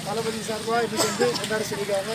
தளபதி சார்பாக இன்னைக்கு வந்து கொண்டாட சொல்லியிருக்காங்க.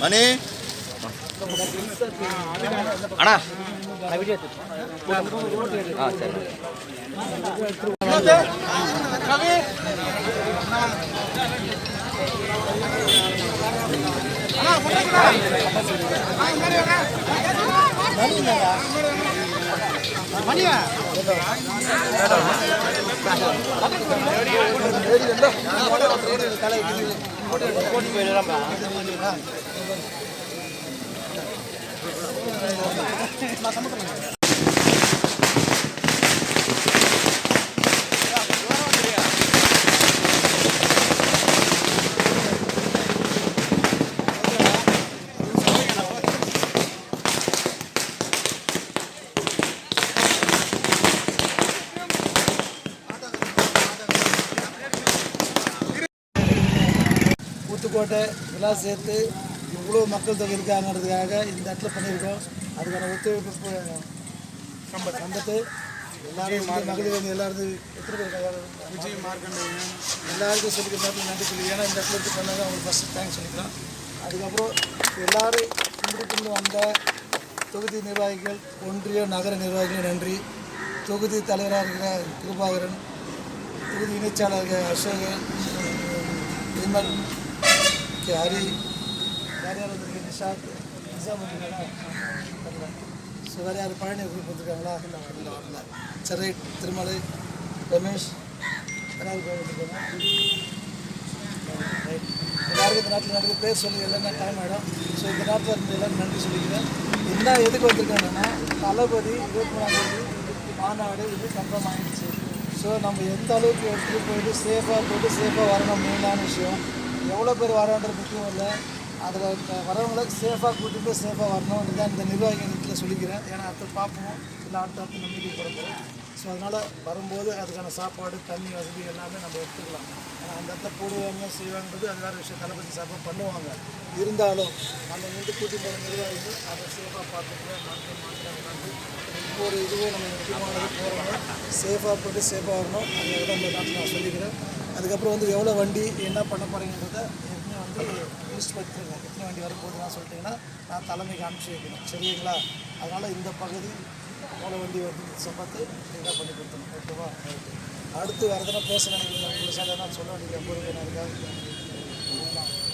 மணி அண்ணா வீடியோ மணியா போட்டு போயிடலாம். ஊத்துக்கோட்டை இதெல்லாம் சேர்த்து இவ்வளோ மக்கள் தொகை இருக்காங்கிறதுக்காக இந்த இடத்துல பண்ணியிருக்கோம். அதுக்கான ஒத்துழைப்பு சம்பத்து எல்லாரும் மகளிர் எல்லாரும் எத்தனை பேர் விஜய் மார்க்கண்டேயன் எல்லாருக்கும் சொல்லிக்கிற நேரத்தில் நன்றி சொல்லி, ஏன்னா இந்த இடத்துல இருந்து பண்ணாங்க அவங்களுக்கு ஃபஸ்ட்டு தேங்க்ஸ் சொல்லிக்கலாம். அதுக்கப்புறம் எல்லோரும் இங்கிருந்து வந்த தொகுதி நிர்வாகிகள், ஒன்றிய நகர நிர்வாகிகள் நன்றி. தொகுதி தலைவராக இருக்கிற கிருபாகரன், தொகுதி இணைச்சாளர்கள் அசோகன், விமல், ஹரி, வேறு யார் வந்துருக்கு, நிஷாத், நிசாம் வந்துருக்காங்களா, ஸோ வேறு யார் பழனி குரூப் வந்துருக்காங்களா, வரல, சென்னை, திருமலை, ரமேஷ், எல்லாருக்கும் வந்துருக்காங்க. எல்லாருக்கும் இந்த நேரத்தில் நிறைய பேர் சொல்லி எல்லாமே டைம் ஆகிடும். ஸோ இந்த நேரத்தில் இருந்து எல்லோரும் நன்றி சொல்லிக்கிறேன். என்ன எதுக்கு வந்திருக்காங்கன்னா, தளபதி 23ஆம் தேதி மாநாடு இது கன்ஃபார்ம் ஆகிடுச்சு. ஸோ நம்ம எந்த அளவுக்கு எடுத்துகிட்டு போயிட்டு சேஃபாக வரணும். மெயினான விஷயம் எவ்வளோ பேர் வரான்றது முக்கியம் இல்லை, அதில் வரவங்களை சேஃபாக கூட்டிகிட்டு போய் சேஃபாக வரணும். இதுதான் இந்த நிர்வாகிகள் சொல்லிக்கிறேன். ஏன்னா அடுத்து பார்ப்போம், இல்லை அடுத்த நம்பிக்கை கொடுப்போம். ஸோ அதனால் வரும்போது அதுக்கான சாப்பாடு, தண்ணி வசதி எல்லாமே நம்ம எடுத்துக்கலாம். ஆனால் அந்த இடத்துல போடுவாங்க செய்வாங்கிறது அது வேறு விஷயம், தளபதி சாப்பாடு பண்ணுவாங்க. இருந்தாலும் நம்ம வந்து கூட்டி போகிற நிர்வாகிகள் அதை சேஃபாக பார்த்துட்டு மாற்றாங்க. ஒவ்வொரு இதுவும் நம்ம முக்கியமானது போகிறோம், சேஃபாக போய்ட்டு சேஃபாக வரணும். அதுக்காக தான் இந்த நாட்டில் நான் சொல்லிக்கிறேன். அதுக்கப்புறம் வந்து எவ்வளோ வண்டி என்ன பண்ண போகிறீங்கிறத ஏற்கனவே வந்து லிஸ்ட் வச்சுருங்க. எத்தனை வண்டி வரப்போகுதுன்னா சொல்லிட்டிங்கன்னா நான் தலைமைக்கு அனுப்பிச்சி வைக்கணும், சரிங்களா? அதனால் இந்த பகுதி எவ்வளோ வண்டி வந்து சம்பத்து இதாக பண்ணி கொடுத்தணும், ஓகேவா? அடுத்து வேறு எதனா பேச நினைக்கிறீங்க, உங்களுக்கு சார் எதனா சொல்ல வேண்டிய பொறுப்பு இருக்கா?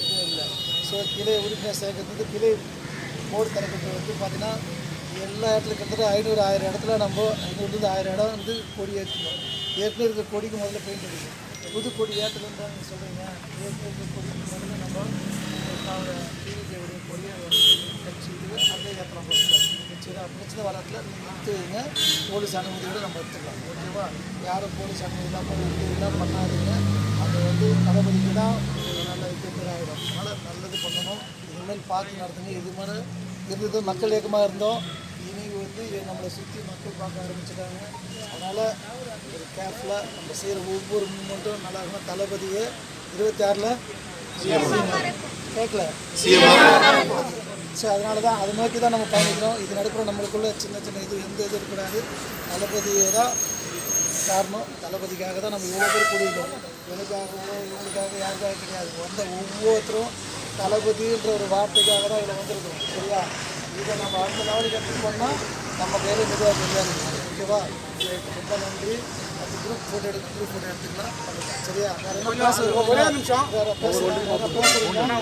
இதுவும் இல்லை. ஸோ கிளை உறுப்பினர் சேர்க்கறதுக்கு கிளை மோடு திறக்கிறது வந்து பார்த்திங்கன்னா எல்லா இடத்துல கிட்டத்தட்ட 500-1000 இடத்துல நம்ம 500-1000 இடம் வந்து கொடி ஏற்றணும். ஏற்கனவே இருக்கிற கொடிக்கு முதல்ல பெயிண்ட் அடிக்கணும். புது கொடி ஏற்றணும் தான் நீங்கள் சொல்கிறீங்க. ஏற்கனவே இருக்கிற கொடிக்கு முதல்ல நம்ம டிவிடியோடைய கொடியை கட்சி இது அப்படியே ஏற்றலாம். சரி, பிரச்சனை வரத்துல நீங்கள் எடுத்து வைங்க. போலீஸ் அனுமதியோடு நம்ம எடுத்துக்கலாம், ஓகேவா? யாரும் போலீஸ் அனுமதி இல்லாமல் இதெல்லாம் பண்ணாதீங்க. அது வந்து தளபதிக்கு தான் நல்ல இது ஆகிடும். அதனால் நல்லது பண்ணணும். இனிமேல் பார்த்து நடத்துங்க. இது மாதிரி இருந்தது மக்கள் இயக்கமாக இருந்தோம். இன்றைக்கி வந்து நம்மளை சுற்றி மக்கள் பார்க்க ஆரம்பிச்சிட்டாங்க. அதனால் ஒரு கேர்ஃபுல்லாக நம்ம செய்கிற ஒவ்வொரு மூமெண்ட்டும் நல்லா இருக்கணும். தளபதியை 26 கேட்கல. ஸோ அதனால தான் அதை நோக்கி தான் நம்ம பயணிக்கிறோம். இது நடுப்புற நம்மளுக்குள்ள சின்ன சின்ன இது எந்த இது இருக்கக்கூடாது. தளபதியை தான் காரணம். தளபதிக்காக தான் நம்ம இவ்வளோ பேர் கூடியிருக்கோம். எனக்காகவோ இவங்களுக்காக யாருக்காக கிடையாது. வந்த ஒவ்வொருத்தரும் தளபதின்ற ஒரு வார்த்தைக்காக தான் இதில் வந்திருக்கோம், சரியா? இதை நம்ம அடுத்த லெவலுக்கு எடுத்துகிட்டு போனால் நம்ம கையில் மெதுவாக தெரியாது. ஓகேவா? ரொம்ப நன்றி. அது குரூப் ஃபோட்டோ எடுத்துக்கலாம். சரியா? வேறு என்ன பேசுறது? ஒரே நிமிஷம். வேறு பேசுகிறீங்க?